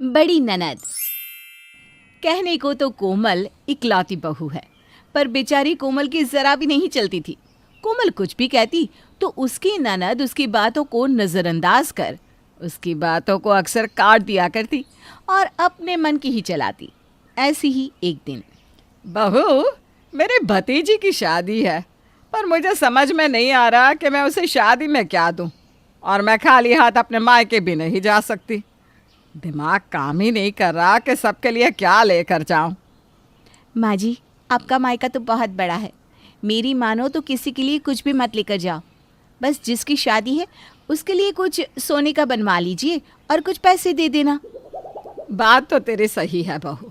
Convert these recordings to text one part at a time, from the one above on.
बड़ी ननद। कहने को तो कोमल इकलौती बहू है, पर बेचारी कोमल की जरा भी नहीं चलती थी। कोमल कुछ भी कहती तो उसकी ननद उसकी बातों को नजरअंदाज कर उसकी बातों को अक्सर काट दिया करती और अपने मन की ही चलाती। ऐसी ही एक दिन, बहू, मेरे भतीजी की शादी है, पर मुझे समझ में नहीं आ रहा कि मैं उसे शादी में क्या दूं, और मैं खाली हाथ अपने मायके भी नहीं जा सकती। दिमाग काम ही नहीं कर रहा कि सबके लिए क्या लेकर जाऊं। माँ जी, आपका मायका तो बहुत बड़ा है। मेरी मानो तो किसी के लिए कुछ भी मत लेकर जाओ। बस जिसकी शादी है उसके लिए कुछ सोने का बनवा लीजिए और कुछ पैसे दे देना। बात तो तेरी सही है बहू।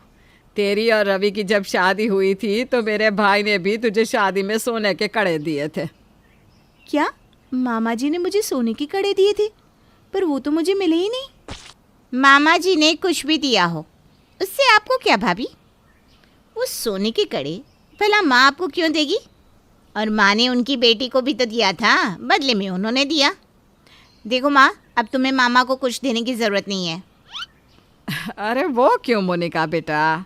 तेरी और रवि की जब शादी हुई थी तो मेरे भाई ने भी तुझे शादी में सोने के कड़े दिए थे। क्या मामा जी ने मुझे सोने के कड़े दिए थे? पर वो तो मुझे मिले ही नहीं। मामा जी ने कुछ भी दिया हो, उससे आपको क्या भाभी? वो सोने के कड़े भला माँ आपको क्यों देगी? और माँ ने उनकी बेटी को भी तो दिया था, बदले में उन्होंने दिया। देखो माँ, अब तुम्हें मामा को कुछ देने की ज़रूरत नहीं है। अरे वो क्यों मोनिका बेटा?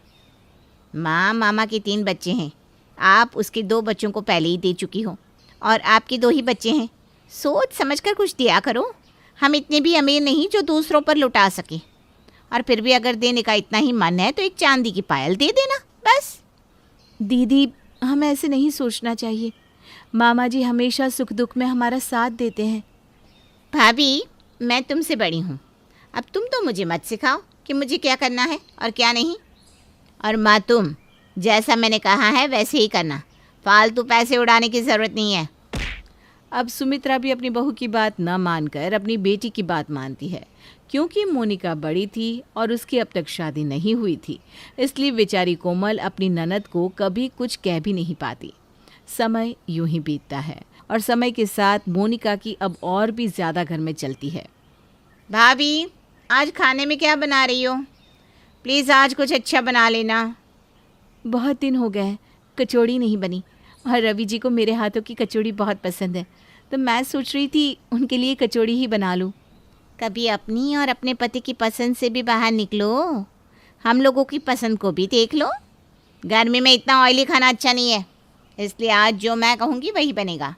माँ, मामा के 3 बच्चे हैं। आप उसके 2 बच्चों को पहले ही दे चुकी हो और आपके 2 ही बच्चे हैं। सोच समझ कर कुछ दिया करो। हम इतने भी अमीर नहीं जो दूसरों पर लुटा सके। और फिर भी अगर देने का इतना ही मन है तो एक चांदी की पायल दे देना, बस। दीदी, हमें ऐसे नहीं सोचना चाहिए। मामा जी हमेशा सुख दुख में हमारा साथ देते हैं। भाभी, मैं तुमसे बड़ी हूँ। अब तुम तो मुझे मत सिखाओ कि मुझे क्या करना है और क्या नहीं। और माँ, तुम जैसा मैंने कहा है वैसे ही करना। फालतू पैसे उड़ाने की ज़रूरत नहीं है। अब सुमित्रा भी अपनी बहू की बात न मानकर अपनी बेटी की बात मानती है। क्योंकि मोनिका बड़ी थी और उसकी अब तक शादी नहीं हुई थी, इसलिए बेचारी कोमल अपनी ननद को कभी कुछ कह भी नहीं पाती। समय यूं ही बीतता है और समय के साथ मोनिका की अब और भी ज़्यादा घर में चलती है। भाभी, आज खाने में क्या बना रही हो? प्लीज़ आज कुछ अच्छा बना लेना। बहुत दिन हो गए हैं, कचौड़ी नहीं बनी और रवि जी को मेरे हाथों की कचौड़ी बहुत पसंद है, तो मैं सोच रही थी उनके लिए कचौड़ी ही बना लूँ। कभी अपनी और अपने पति की पसंद से भी बाहर निकलो। हम लोगों की पसंद को भी देख लो। गर्मी में इतना ऑयली खाना अच्छा नहीं है, इसलिए आज जो मैं कहूँगी वही बनेगा।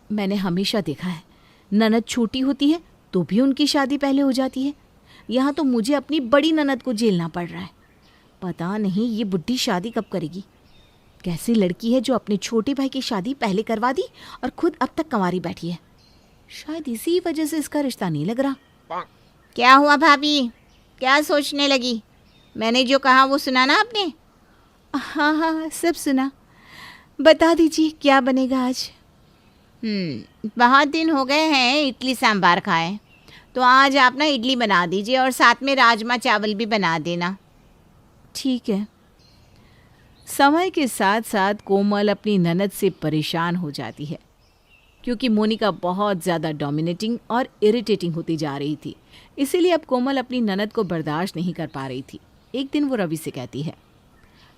मैंने हमेशा देखा है, ननद छोटी होती है तो भी उनकी शादी पहले हो जाती है। यहाँ तो मुझे अपनी बड़ी ननद को झेलना पड़ रहा है। पता नहीं ये बुढ़ी शादी कब करेगी। कैसी लड़की है जो अपने छोटे भाई की शादी पहले करवा दी और खुद अब तक कंवारी बैठी है। शायद इसी वजह से इसका रिश्ता नहीं लग रहा। क्या हुआ भाभी, क्या सोचने लगी? मैंने जो कहा वो सुना ना आपने? हाँ हाँ, सब सुना। बता दीजिए क्या बनेगा आज? बहुत दिन हो गए हैं इडली सांभार खाए, तो आज आप ना इडली बना दीजिए और साथ में राजमा चावल भी बना देना। ठीक है। समय के साथ साथ कोमल अपनी ननद से परेशान हो जाती है, क्योंकि मोनिका बहुत ज़्यादा डोमिनेटिंग और इरिटेटिंग होती जा रही थी। इसीलिए अब कोमल अपनी ननद को बर्दाश्त नहीं कर पा रही थी। एक दिन वो रवि से कहती है,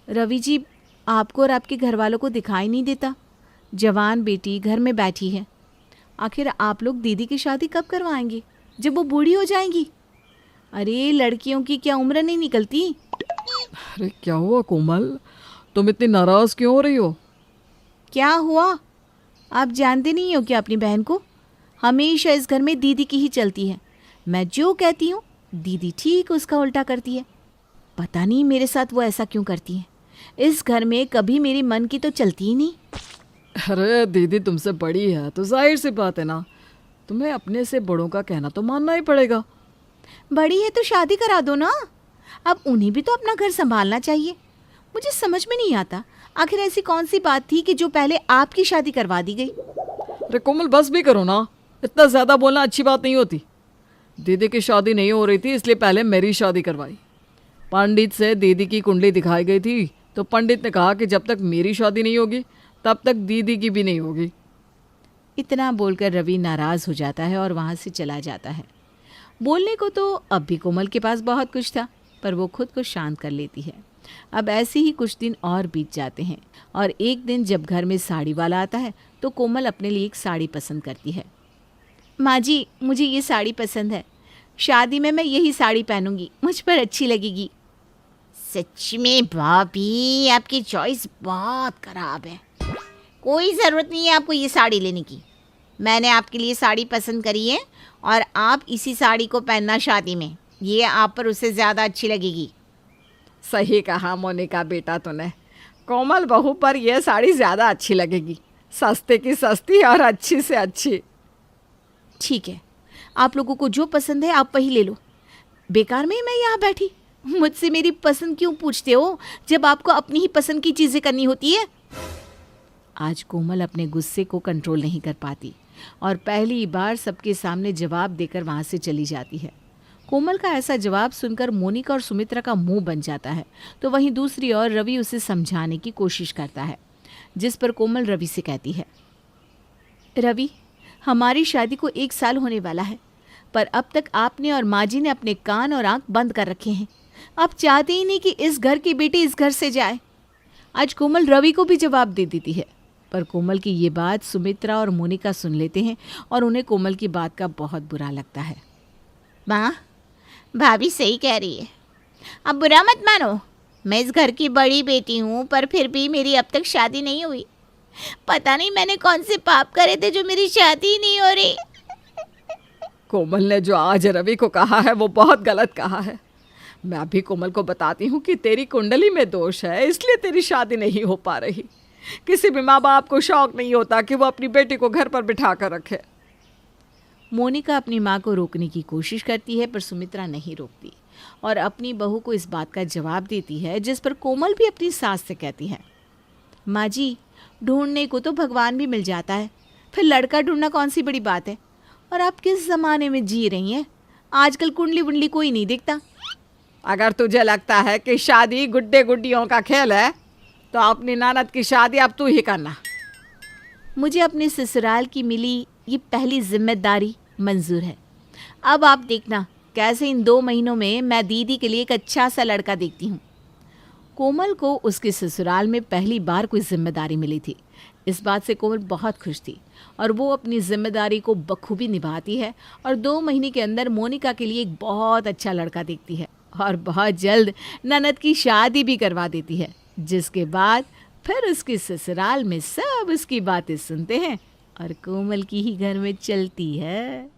रवि जी, आपको और आपके घर वालों को दिखाई नहीं देता? जवान बेटी घर में बैठी है। आखिर आप लोग दीदी की शादी कब करवाएंगे, जब वो बूढ़ी हो जाएंगी? अरे लड़कियों की क्या उम्र नहीं निकलती? अरे क्या हुआ कोमल, तुम इतनी नाराज क्यों हो रही हो? क्या हुआ? आप जानते नहीं हो क्या अपनी बहन को? हमेशा इस घर में दीदी की ही चलती है। मैं जो कहती हूँ दीदी ठीक उसका उल्टा करती है। पता नहीं मेरे साथ वो ऐसा क्यों करती है। इस घर में कभी मेरे मन की तो चलती ही नहीं। अरे दीदी तुमसे बड़ी है तो जाहिर सी बात है ना, तुम्हें अपने से बड़ों का कहना तो मानना ही पड़ेगा। बड़ी है तो शादी करा दो ना। अब उन्हें भी तो अपना घर संभालना चाहिए। मुझे समझ में नहीं आता, आखिर ऐसी कौन सी बात थी कि जो पहले आपकी शादी करवा दी गई? अरे कोमल बस भी करो ना, इतना ज़्यादा बोलना अच्छी बात नहीं होती। दीदी की शादी नहीं हो रही थी इसलिए पहले मेरी शादी करवाई। पंडित से दीदी की कुंडली दिखाई गई थी तो पंडित ने कहा कि जब तक मेरी शादी नहीं होगी तब तक दीदी की भी नहीं होगी। इतना बोलकर रवि नाराज़ हो जाता है और वहाँ से चला जाता है। बोलने को तो अब भी कोमल के पास बहुत कुछ था, पर वो खुद को शांत कर लेती है। अब ऐसे ही कुछ दिन और बीत जाते हैं और एक दिन जब घर में साड़ी वाला आता है तो कोमल अपने लिए एक साड़ी पसंद करती है। माँ जी, मुझे ये साड़ी पसंद है, शादी में मैं यही साड़ी पहनूंगी, मुझ पर अच्छी लगेगी। सच में भाभी, आपकी चॉइस बहुत खराब है। कोई ज़रूरत नहीं है आपको ये साड़ी लेने की। मैंने आपके लिए साड़ी पसंद करी है और आप इसी साड़ी को पहनना शादी में, ये आप पर उससे ज़्यादा अच्छी लगेगी। सही कहा मोनिका बेटा तूने। कोमल बहू पर यह साड़ी ज़्यादा अच्छी लगेगी, सस्ते की सस्ती और अच्छी से अच्छी। ठीक है, आप लोगों को जो पसंद है आप वही ले लो। बेकार में मैं यहाँ बैठी, मुझसे मेरी पसंद क्यों पूछते हो जब आपको अपनी ही पसंद की चीज़ें करनी होती है। आज कोमल अपने गुस्से को कंट्रोल नहीं कर पाती और पहली बार सबके सामने जवाब देकर वहाँ से चली जाती है। कोमल का ऐसा जवाब सुनकर मोनिका और सुमित्रा का मुंह बन जाता है, तो वहीं दूसरी ओर रवि उसे समझाने की कोशिश करता है, जिस पर कोमल रवि से कहती है, रवि, हमारी शादी को 1 साल होने वाला है, पर अब तक आपने और माँ जी ने अपने कान और आंख बंद कर रखे हैं। आप चाहते ही नहीं कि इस घर की बेटी इस घर से जाए। आज कोमल रवि को भी जवाब दे देती है, पर कोमल की ये बात सुमित्रा और मोनिका सुन लेते हैं और उन्हें कोमल की बात का बहुत बुरा लगता है। माँ, भाभी सही कह रही है, अब बुरा मत मानो। मैं इस घर की बड़ी बेटी हूँ, पर फिर भी मेरी अब तक शादी नहीं हुई। पता नहीं मैंने कौन से पाप करे थे जो मेरी शादी ही नहीं हो रही। कोमल ने जो आज रवि को कहा है वो बहुत गलत कहा है। मैं अभी कोमल को बताती हूँ कि तेरी कुंडली में दोष है, इसलिए तेरी शादी नहीं हो पा रही। किसी भी माँ बाप को शौक नहीं होता कि वो अपनी बेटी को घर पर बिठा कर रखे। मोनिका अपनी माँ को रोकने की कोशिश करती है, पर सुमित्रा नहीं रोकती और अपनी बहू को इस बात का जवाब देती है, जिस पर कोमल भी अपनी सास से कहती है, माँ जी, ढूंढने को तो भगवान भी मिल जाता है, फिर लड़का ढूंढना कौन सी बड़ी बात है। और आप किस ज़माने में जी रही हैं? आजकल कुंडली वुंडली कोई नहीं देखता। अगर तुझे लगता है कि शादी गुड्डे गुड्डियों का खेल है, तो अपनी ननद की शादी अब तू ही करना। मुझे अपने ससुराल की मिली ये पहली जिम्मेदारी मंजूर है। अब आप देखना कैसे इन 2 महीनों में मैं दीदी के लिए एक अच्छा सा लड़का देखती हूँ। कोमल को उसके ससुराल में पहली बार कोई जिम्मेदारी मिली थी। इस बात से कोमल बहुत खुश थी और वो अपनी जिम्मेदारी को बखूबी निभाती है और 2 महीने के अंदर मोनिका के लिए एक बहुत अच्छा लड़का देखती है और बहुत जल्द ननद की शादी भी करवा देती है, जिसके बाद फिर उसके ससुराल में सब उसकी बातें सुनते हैं और कोमल की ही घर में चलती है।